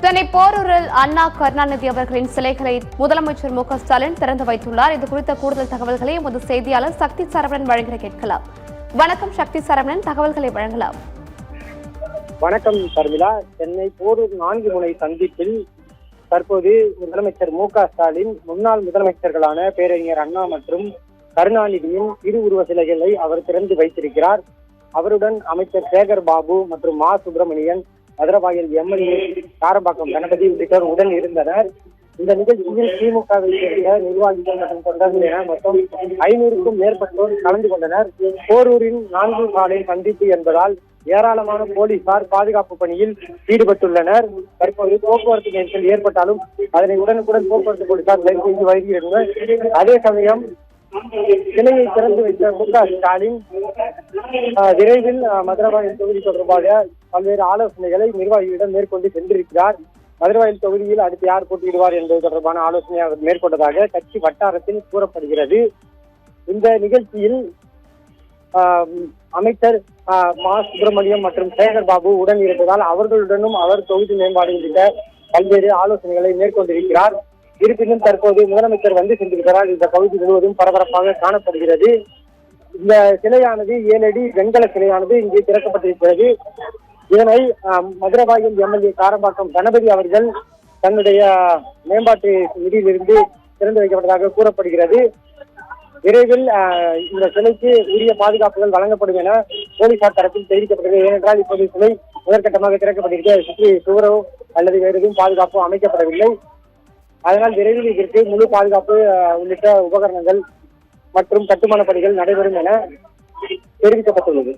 சென்னை போரூரில் அண்ணா கருணாநிதி அவர்களின் சிலைகளை முதலமைச்சர் மு.க.ஸ்டாலின் திறந்து வைத்துள்ளார். இது குறித்த கூடுதல் தகவல்களை எமது செய்தியாளர் சக்தி சரவணன் வழங்க கேட்கலாம். வணக்கம் சக்தி சரவணன், தகவல்களை வழங்கலாம். வணக்கம் சர்மிளா. சென்னை போரூர் 4 முனை சந்திப்பில் தற்போது முதலமைச்சர் மு.க.ஸ்டாலின் முன்னாள் முதலமைச்சர்களான பேரறிஞர் அண்ணா மற்றும் கருணாநிதியின் திருவுருவ சிலைகளை அவர் திறந்து வைத்திருக்கிறார். அவருடன் அமைச்சர் சேகர் பாபு மற்றும் மா சுப்பிரமணியன், மதுரவாயல் எம்எல்ஏ காரம்பாக்கம் கணபதி உள்ளிட்டோர் உடன் இருந்தனர். இந்த நிகழ்ச்சியில் திமுகவை சேர்ந்த நிர்வாகிகள் மற்றும் தொண்டர்கள் என மொத்தம் 500க்கும் மேற்பட்டோர் கலந்து கொண்டனர். போரூரின் 4 சாலை சந்திப்பு என்பதால் ஏராளமான போலீசார் பாதுகாப்பு பணியில் ஈடுபட்டுள்ளனர். தற்போது போக்குவரத்து நெரிசல் ஏற்பட்டாலும் அதனை உடனுக்குடன் போக்குவரத்து போலீசார் சரி செய்து வருகின்றனர். அதே சமயம் சிலையை திறந்து வைத்த மு.க.ஸ்டாலின் விரைவில் மதுரவாயல் தொகுதி தொடர்பாக பல்வேறு ஆலோசனைகளை நிர்வாகிகளிடம் மேற்கொண்டு சென்றிருக்கிறார். மதுரவாயல் தொகுதியில் அடுத்து யார் போட்டியிடுவார் என்பது தொடர்பான ஆலோசனையை அவர் மேற்கொண்டதாக கட்சி வட்டாரத்தில் கூறப்படுகிறது. இந்த நிகழ்ச்சியில் அமைச்சர் மா சுப்பிரமணியம் மற்றும் சேகர் பாபு உடன் இருப்பதால் அவர்களுடனும் அவர் தொகுதி மேம்பாடு உள்ளிட்ட பல்வேறு ஆலோசனைகளை மேற்கொண்டிருக்கிறார். இருப்பினும் தற்போது முதலமைச்சர் வந்து சென்றிருக்கிறார். இந்த பகுதி முழுவதும் பரபரப்பாக காணப்படுகிறது. இந்த சிலையானது 7 அடி வெண்கல சிலையானது இங்கே திறக்கப்பட்டிருக்கிறது. இதனை மதுரவாயல் எம்எல்ஏ காரம்பாக்கம் கணபதி அவர்கள் தன்னுடைய மேம்பாட்டு நிதியிலிருந்து திறந்து வைக்கப்பட்டதாக கூறப்படுகிறது. விரைவில் இந்த சிலைக்கு உரிய பாதுகாப்புகள் வழங்கப்படும் என போலீசார் தரப்பில் தெரிவிக்கப்பட்டது. ஏனென்றால் இப்போது சிலை முதற்கட்டமாக திறக்கப்பட்டிருக்க சுற்றி சுவரோ அல்லது வேறு எதுவும் பாதுகாப்போ அமைக்கப்படவில்லை. அதனால் விரைவில் இதற்கு முழு பாதுகாப்பு உள்ளிட்ட உபகரணங்கள் மற்றும் கட்டுமான பணிகள் நடைபெறும் என தெரிவிக்கப்பட்டுள்ளது.